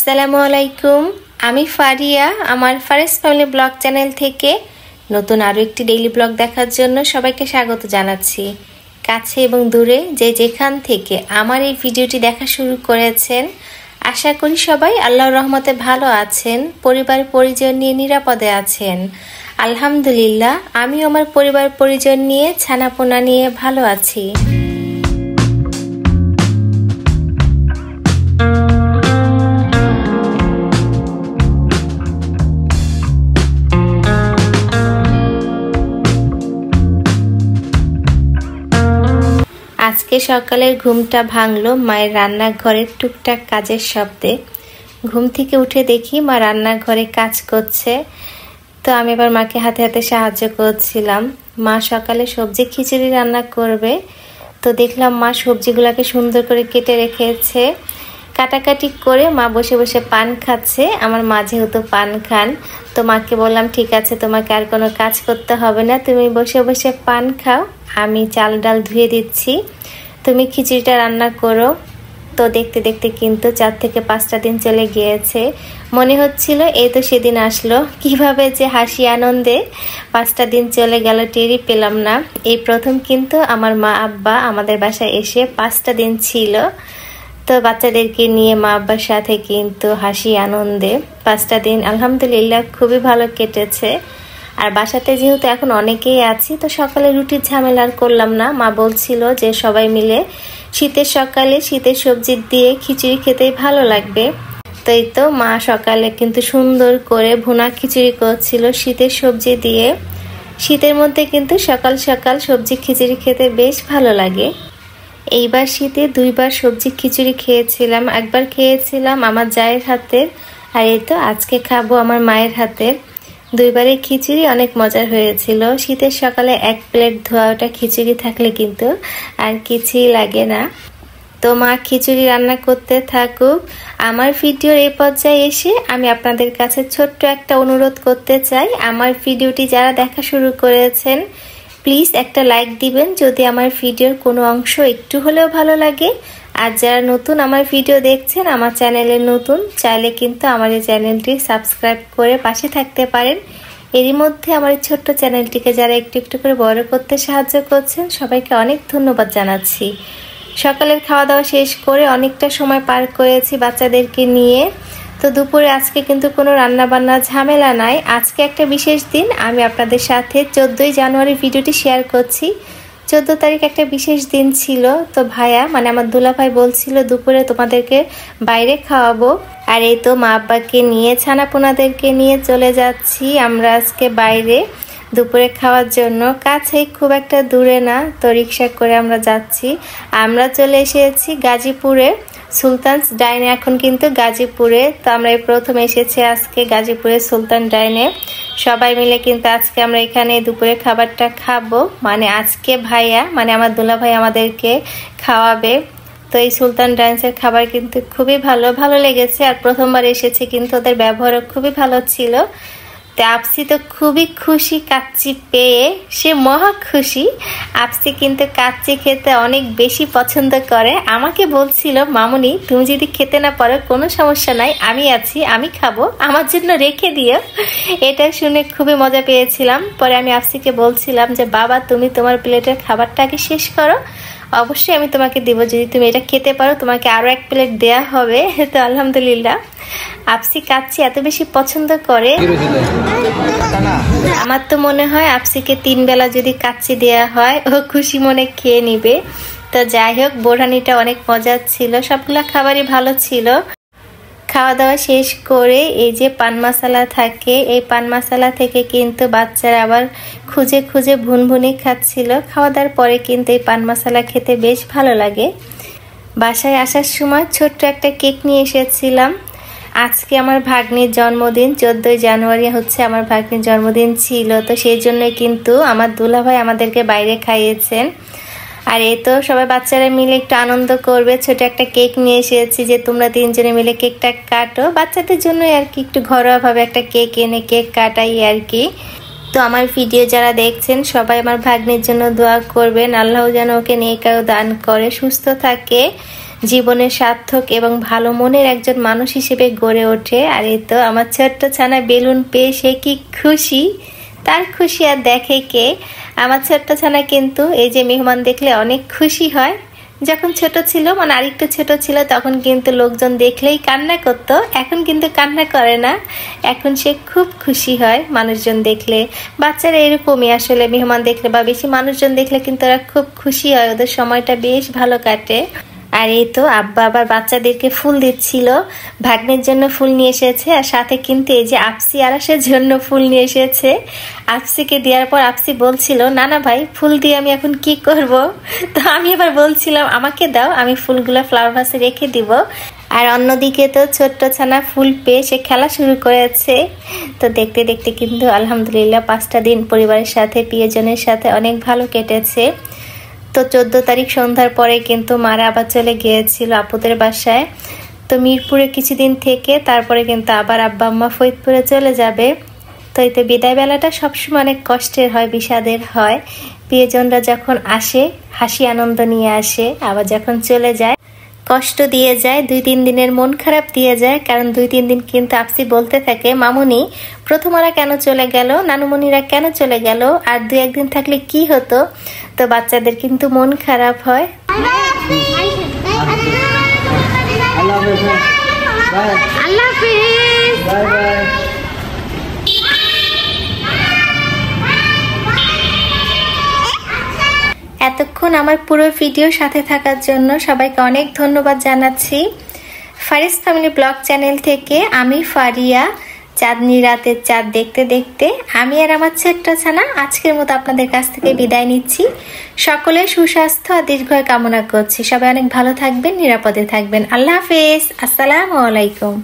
আসসালামু আলাইকুম। আমি ফারিয়া, আমার ফারেস ফ্যামিলি ব্লগ চ্যানেল থেকে নতুন আরও একটি ডেইলি ব্লগ দেখার জন্য সবাইকে স্বাগত জানাচ্ছি। কাছে এবং দূরে যে যেখান থেকে আমার এই ভিডিওটি দেখা শুরু করেছেন, আশা করি সবাই আল্লাহর রহমতে ভালো আছেন, পরিবার পরিজন নিয়ে নিরাপদে আছেন। আলহামদুলিল্লাহ, আমিও আমার পরিবার পরিজন নিয়ে ছানাপোনা নিয়ে ভালো আছি। আজকে সকালের ঘুমটা ভাঙলো মায়ের রান্নাঘরের টুকটাক কাজের শব্দে। ঘুম থেকে উঠে দেখি মা রান্নাঘরে কাজ করছে, তো আমি এবার মাকে হাতে হাতে সাহায্য করছিলাম। মা সকালে সবজি খিচুড়ি রান্না করবে, তো দেখলাম মা সবজিগুলোকে সুন্দর করে কেটে রেখেছে। কাটাকাটি করে মা বসে বসে পান খাচ্ছে। আমার মা যেহেতু পান খান, তো মাকে বললাম ঠিক আছে, তোমাকে আর কোনো কাজ করতে হবে না, তুমি বসে বসে পান খাও, আমি চাল ডাল ধুয়ে দিচ্ছি, তুমি খিচুড়িটা রান্না করো। তো দেখতে দেখতে কিন্তু 4 থেকে 5টা দিন চলে গিয়েছে। মনে হচ্ছিল এই তো সেদিন আসলো, কিভাবে যে হাসি আনন্দে 5টা দিন চলে গেল টেরই পেলাম না। এই প্রথম কিন্তু আমার মা আব্বা আমাদের বাসায় এসে 5টা দিন ছিল। তো বাচ্চাদেরকে নিয়ে মা আব্বার সাথে কিন্তু হাসি আনন্দে 5টা দিন আলহামদুলিল্লাহ খুবই ভালো কেটেছে। আর বাসাতে যেহেতু এখন অনেকেই আছি, তো সকালে রুটির ঝামেলা আর করলাম না। মা বলছিল যে সবাই মিলে শীতের সকালে শীতের সবজি দিয়ে খিচুড়ি খেতেই ভালো লাগবে। তো এই তো মা সকালে কিন্তু সুন্দর করে ভুনা খিচুড়ি করছিল শীতের সবজি দিয়ে। শীতের মধ্যে কিন্তু সকাল সকাল সবজি খিচুড়ি খেতে বেশ ভালো লাগে। এইবার শীতে 2বার সবজি খিচুড়ি খেয়েছিলাম। একবার খেয়েছিলাম আমার জায়ের হাতের, আর এই তো আজকে খাবো আমার মায়ের হাতের। 2বারে খিচুড়ি অনেক মজার হয়েছিল। শীতের সকালে 1 প্লেট ধোয়া ওটা খিচুড়ি থাকলে কিন্তু আর কিছুই লাগে না। তো মা খিচুড়ি রান্না করতে থাকুক। আমার ভিডিওর এই পর্যায়ে এসে আমি আপনাদের কাছে ছোট্ট একটা অনুরোধ করতে চাই। আমার ভিডিওটি যারা দেখা শুরু করেছেন, প্লিজ একটা লাইক দিবেন যদি আমার ভিডিওর কোনো অংশ একটু হলেও ভালো লাগে। আর যারা নতুন আমার ভিডিও দেখছেন, আমার চ্যানেলে নতুন, চাইলে কিন্তু আমার এই চ্যানেলটি সাবস্ক্রাইব করে পাশে থাকতে পারেন। এরই মধ্যে আমার এই ছোট্ট চ্যানেলটিকে যারা একটু একটু করে বড় করতে সাহায্য করছেন, সবাইকে অনেক ধন্যবাদ জানাচ্ছি। সকালের খাওয়া দাওয়া শেষ করে অনেকটা সময় পার করেছি বাচ্চাদেরকে নিয়ে। তো দুপুরে আজকে কিন্তু কোনো রান্না বান্না ঝামেলা নাই। আজকে একটা বিশেষ দিন, আমি আপনাদের সাথে 14ই জানুয়ারি ভিডিওটি শেয়ার করছি। 14 তারিখ একটা বিশেষ দিন ছিল। তো ভাইয়া মানে আমার দুলাভাই বলছিল দুপুরে তোমাদেরকে বাইরে খাওয়াবো। আর এই তো মা আব্বাকে নিয়ে ছানাপোনাদেরকে নিয়ে চলে যাচ্ছি আমরা আজকে বাইরে দুপুরে খাওয়ার জন্য। কাছেই, খুব একটা দূরে না, তো রিক্সা করে আমরা যাচ্ছি। আমরা চলে এসেছি গাজীপুরে সুলতানস ডাইনে। এখন কিন্তু গাজীপুরে, তো আমরা এই প্রথম এসেছি আজকে গাজীপুরে সুলতান ডাইনে। সবাই মিলে কিন্তু আজকে আমরা এখানে দুপুরে খাবারটা খাবো। মানে আজকে ভাইয়া মানে আমার দুলাভাই আমাদেরকে খাওয়াবে। তো এই সুলতান ডাইন্সের খাবার কিন্তু খুবই ভালো লেগেছে। আর প্রথমবার এসেছি, কিন্তু ওদের ব্যবহারও খুবই ভালো ছিল। আপসি তো খুবই খুশি কাচ্চি পেয়ে, সে মহা খুশি। আপসি কিন্তু কাচ্চি খেতে অনেক বেশি পছন্দ করে। আমাকে বলছিল মামুনি তুমি যদি খেতে না পারো কোনো সমস্যা নাই, আমি আছি, আমি খাবো, আমার জন্য রেখে দিও। এটা শুনে খুবই মজা পেয়েছিলাম। পরে আমি আপসিকে বলছিলাম যে বাবা তুমি তোমার প্লেটের খাবারটা আগে শেষ করো, অবশ্যই আমি তোমাকে দিব, যদি তুমি এটা খেতে পারো তোমাকে আরও 1 প্লেট দেয়া হবে। তো আলহামদুলিল্লাহ আপসি কাচ্চি এত বেশি পছন্দ করে। আমার তো মনে হয় আপসিকে 3 বেলা যদি কাচ্চি দেয়া হয় ও খুশি মনে খেয়ে নিবে। তো যাই হোক, বোরহানিটা অনেক মজার ছিল, সবগুলা খাবারই ভালো ছিল। খাওয়া দাওয়া শেষ করে এই যে পান মশলা থাকে, এই পান মশলা থেকে কিন্তু বাচ্চারা আবার খুঁজে খুঁজে ভুনভুনি খাচ্ছিল। খাওয়া দাওয়ার পরে কিন্তু এই পান মশলা খেতে বেশ ভালো লাগে। বাসায় আসার সময় ছোট্ট একটা কেক নিয়ে এসেছিলাম। আজকে আমার ভাগ্নির জন্মদিন, 14ই জানুয়ারি হচ্ছে আমার ভাগ্নির জন্মদিন ছিল। তো সেই জন্যই কিন্তু আমার দুলাভাই আমাদেরকে বাইরে খাইয়েছেন। আর এই তো সবাই বাচ্চারা মিলে একটু আনন্দ করবে, ছোট একটা কেক নিয়ে এসেছি যে তোমরা 3 জনে মিলে কেকটা কাটো। বাচ্চাদের জন্য আর কি একটু ঘরোয়াভাবে একটা কেক এনে কেক কাটাই আর কি। তো আমার ভিডিও যারা দেখছেন সবাই আমার ভাগ্নির জন্য দোয়া করবেন, আল্লাহ যেন ওকে নেক দান করে, সুস্থ থাকে, জীবনের সার্থক এবং ভালো মনের একজন মানুষ হিসেবে গড়ে ওঠে। আর এই তো আমার ছোট্ট ছানা বেলুন পেয়ে সে কি খুশি, তার খুশি আর দেখে কে। আমার ছোট্ট ছানা কিন্তু এই যে মেহমান দেখলে অনেক খুশি হয়। যখন ছোট ছিল, মানে আরেকটু ছোট ছিল, তখন কিন্তু লোকজন দেখলেই কান্না করতো, এখন কিন্তু কান্না করে না, এখন সে খুব খুশি হয় মানুষজন দেখলে। বাচ্চারা এরকমই আসলে, মেহমান দেখলে বা বেশি মানুষজন দেখলে কিন্তু ওরা খুব খুশি হয়, ওদের সময়টা বেশ ভালো কাটে। আর এই তো আব্বা আবার বাচ্চাদেরকে ফুল দিচ্ছিল, ভাগ্নের জন্য ফুল নিয়ে এসেছে, আর সাথে কিন্তু এই যে আপসি আরাসের জন্য ফুল নিয়ে এসেছে। আপসিকে দেওয়ার পর আপসি বলছিল, না না ভাই, ফুল দিয়ে আমি এখন কি করব? তো আমি আবার বলছিলাম আমাকে দাও, আমি ফুলগুলো ফ্লাওয়ার ভাসে রেখে দিব। আর অন্যদিকে তো ছোট্ট ছানা ফুল পেয়ে সে খেলা শুরু করেছে। তো দেখতে দেখতে কিন্তু আলহামদুলিল্লাহ 5টা দিন পরিবারের সাথে, প্রিয়জনের সাথে অনেক ভালো কেটেছে। তো 14 তারিখ সন্ধ্যার পরে কিন্তু মারা আবার চলে গিয়েছিল আপুদের বাসায়। তো মিরপুরে কিছুদিন থেকে তারপরে কিন্তু আবার আব্বা আম্মা ফরিদপুরে চলে যাবে। তো এতে বিদায় বেলাটা সবসময় অনেক কষ্টের হয়, বিষাদের হয়। প্রিয়জনরা যখন আসে হাসি আনন্দ নিয়ে আসে, আবার যখন চলে যায় কষ্ট দিয়ে যায়, 2-3 দিনের মন খারাপ দিয়ে যায়। কারণ 2-3 দিন কিন্তু আপসি বলতে থাকে, মামুনি প্রথমরা কেন চলে গেল, নানুমণিরা কেন চলে গেল, আর 2-1 দিন থাকলে কি হতো। তো বাচ্চাদের কিন্তু মন খারাপ হয়। আল্লাহ হাফেজ। এতক্ষণ আমার পুরো ভিডিও সাথে থাকার জন্য সবাইকে অনেক ধন্যবাদ জানাচ্ছি। ফারিস ফ্যামিলি ব্লগ চ্যানেল থেকে আমি ফারিয়া, চাঁদনি রাতের চাঁদ দেখতে দেখতে আমি আর আমার ছোট্ট ছানা আজকের মতো আপনাদের কাছ থেকে বিদায় নিচ্ছি। সকলের সুস্বাস্থ্য আর দীর্ঘায়ু কামনা করছি। সবাই অনেক ভালো থাকবেন, নিরাপদে থাকবেন। আল্লাহ হাফেজ, আসসালামু আলাইকুম।